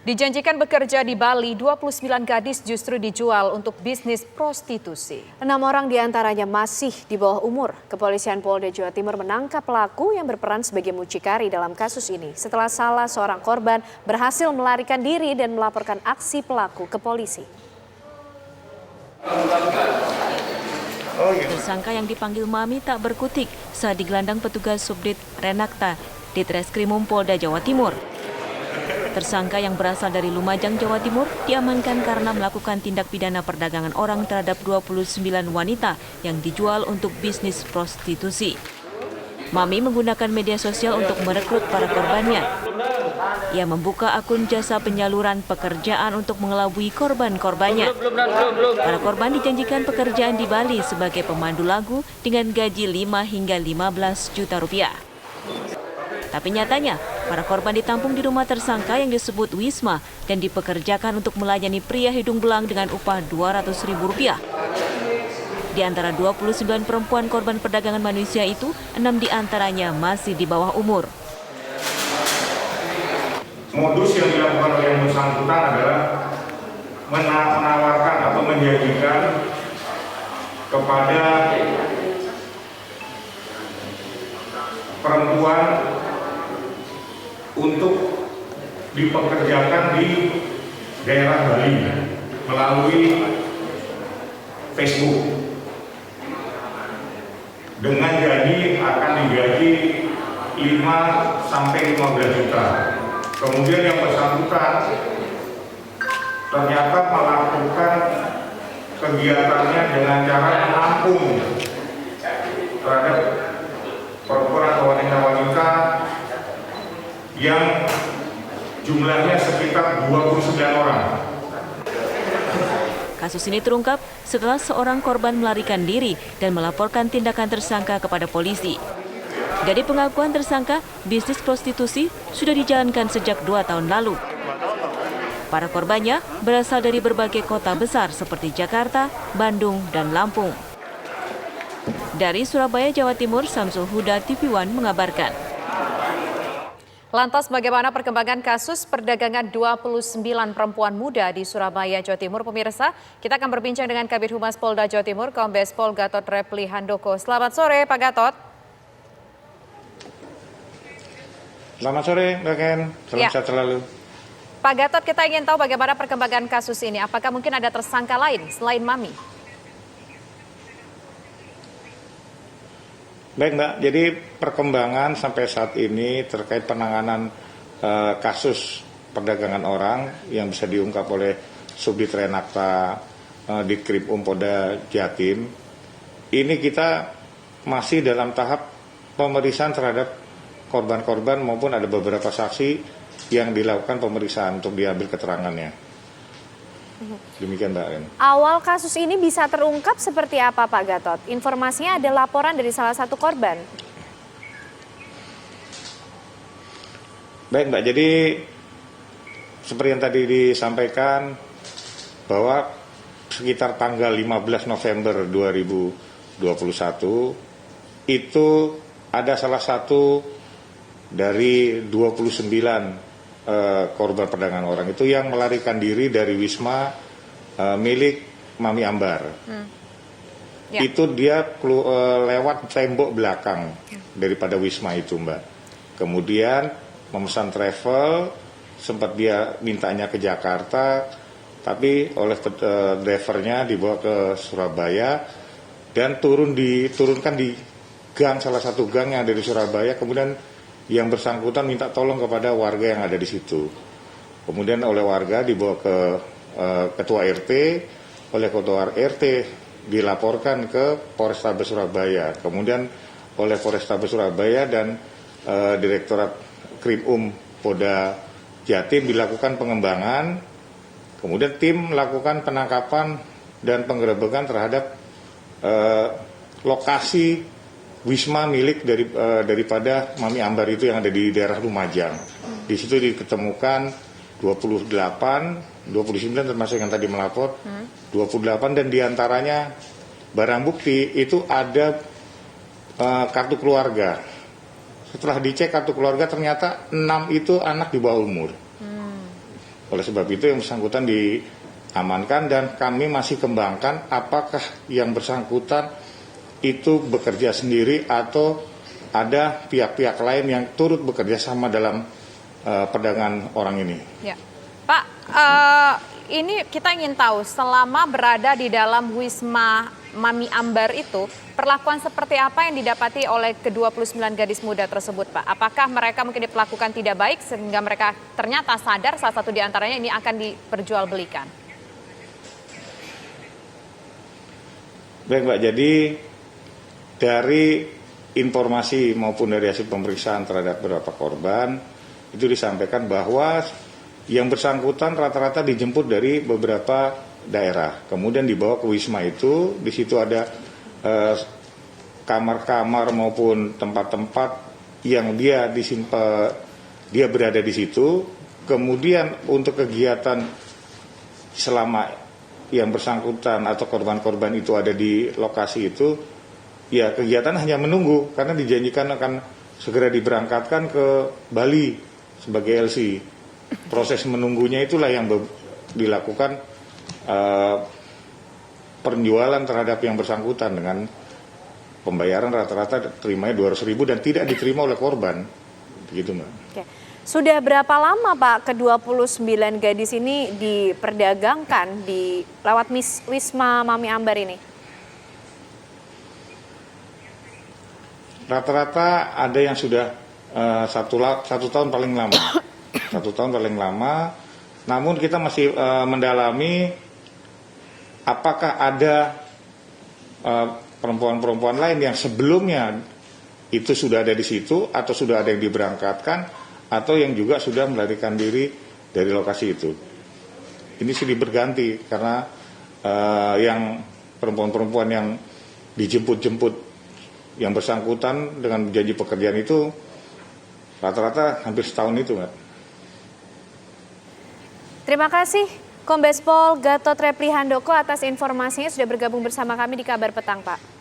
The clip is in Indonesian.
Dijanjikan bekerja di Bali, 29 gadis justru dijual untuk bisnis prostitusi. 6 orang diantaranya masih di bawah umur. Kepolisian Polda Jawa Timur menangkap pelaku yang berperan sebagai mucikari dalam kasus ini setelah salah seorang korban berhasil melarikan diri dan melaporkan aksi pelaku ke polisi. Tersangka yang dipanggil Mami tak berkutik saat digelandang petugas Subdit Renakta di Treskrimum Polda Jawa Timur. Tersangka yang berasal dari Lumajang, Jawa Timur diamankan karena melakukan tindak pidana perdagangan orang terhadap 29 wanita yang dijual untuk bisnis prostitusi. Mami menggunakan media sosial untuk merekrut para korbannya. Ia membuka akun jasa penyaluran pekerjaan untuk mengelabui korban-korbannya. Para korban dijanjikan pekerjaan di Bali sebagai pemandu lagu dengan gaji 5 hingga 15 juta rupiah. Tapi nyatanya, para korban ditampung di rumah tersangka yang disebut Wisma dan dipekerjakan untuk melayani pria hidung belang dengan upah Rp200.000. Di antara 29 perempuan korban perdagangan manusia itu, 6 diantaranya masih di bawah umur. Modus yang dilakukan oleh yang bersangkutan adalah menawarkan atau menjanjikan kepada perempuan untuk dipekerjakan di daerah Bali melalui Facebook dengan gaji akan digaji 5 sampai 15 juta. Kemudian yang bersangkutan ternyata melakukan kegiatannya dengan cara menampung terhadap perempuan atau wanita-wanita yang jumlahnya sekitar 29 orang. Kasus ini terungkap setelah seorang korban melarikan diri dan melaporkan tindakan tersangka kepada polisi. Dari pengakuan tersangka, bisnis prostitusi sudah dijalankan sejak 2 tahun lalu. Para korbannya berasal dari berbagai kota besar seperti Jakarta, Bandung, dan Lampung. Dari Surabaya, Jawa Timur, Samsul Huda, TV One mengabarkan. Lantas bagaimana perkembangan kasus perdagangan 29 perempuan muda di Surabaya, Jawa Timur, pemirsa? Kita akan berbincang dengan Kabid Humas Polda Jawa Timur, Kombes Pol Gatot Repli Handoko. Selamat sore, Pak Gatot. Selamat sore, Mbak Ken. Salam sehat selalu. Pak Gatot, kita ingin tahu bagaimana perkembangan kasus ini. Apakah mungkin ada tersangka lain selain Mami? Baik Mbak, jadi perkembangan sampai saat ini terkait penanganan kasus perdagangan orang yang bisa diungkap oleh Subdit Renakta di Krimum Polda Jatim, ini kita masih dalam tahap pemeriksaan terhadap korban-korban maupun ada beberapa saksi yang dilakukan pemeriksaan untuk diambil keterangannya. Demikian Mbak Ren. Awal kasus ini bisa terungkap seperti apa Pak Gatot? Informasinya ada laporan dari salah satu korban. Baik Mbak, jadi seperti yang tadi disampaikan bahwa sekitar tanggal 15 November 2021 itu ada salah satu dari 29 korban perdagangan orang itu yang melarikan diri dari Wisma milik Mami Ambar. Ya. Itu dia lewat tembok belakang daripada Wisma itu Mbak. Kemudian memesan travel, sempat dia mintanya ke Jakarta, tapi oleh drivernya dibawa ke Surabaya dan diturunkan di gang, salah satu gang yang ada di Surabaya. Kemudian yang bersangkutan minta tolong kepada warga yang ada di situ. Kemudian oleh warga dibawa ke ketua RT, oleh ketua RT dilaporkan ke Polrestabes Surabaya. Kemudian oleh Polrestabes Surabaya dan Direktorat Krimum Polda Jatim dilakukan pengembangan. Kemudian tim melakukan penangkapan dan penggerebekan terhadap lokasi Wisma milik daripada Mami Ambar itu yang ada di daerah Lumajang. Di situ diketemukan 29 termasuk yang tadi melapor, 28 dan diantaranya barang bukti itu ada kartu keluarga. Setelah dicek kartu keluarga ternyata 6 itu anak di bawah umur. Oleh sebab itu yang bersangkutan diamankan dan kami masih kembangkan apakah yang bersangkutan itu bekerja sendiri atau ada pihak-pihak lain yang turut bekerja sama dalam perdagangan orang ini. Ya. Pak, ini kita ingin tahu selama berada di dalam Wisma Mami Ambar itu, perlakuan seperti apa yang didapati oleh ke-29 gadis muda tersebut, Pak? Apakah mereka mungkin diperlakukan tidak baik sehingga mereka ternyata sadar salah satu di antaranya ini akan diperjualbelikan? Baik Mbak, jadi dari informasi maupun dari hasil pemeriksaan terhadap beberapa korban, itu disampaikan bahwa yang bersangkutan rata-rata dijemput dari beberapa daerah, kemudian dibawa ke Wisma itu, di situ ada kamar-kamar maupun tempat-tempat yang dia berada di situ. Kemudian untuk kegiatan selama yang bersangkutan atau korban-korban itu ada di lokasi itu, ya kegiatan hanya menunggu karena dijanjikan akan segera diberangkatkan ke Bali sebagai LC. Proses menunggunya itulah yang dilakukan penjualan terhadap yang bersangkutan dengan pembayaran rata-rata terimanya 200.000 dan tidak diterima oleh korban, begitu Mbak. Oke. Sudah berapa lama Pak ke-29 gadis ini diperdagangkan di lewat Wisma Mami Ambar ini? Rata-rata ada yang sudah satu tahun paling lama, 1 tahun paling lama. Namun kita masih mendalami apakah ada perempuan-perempuan lain yang sebelumnya itu sudah ada di situ atau sudah ada yang diberangkatkan atau yang juga sudah melarikan diri dari lokasi itu. Ini silih berganti karena yang perempuan-perempuan yang dijemput-jemput yang bersangkutan dengan janji pekerjaan itu rata-rata hampir setahun itu, Mbak. Terima kasih Kombes Pol Gatot Reply Handoko atas informasinya sudah bergabung bersama kami di Kabar Petang, Pak.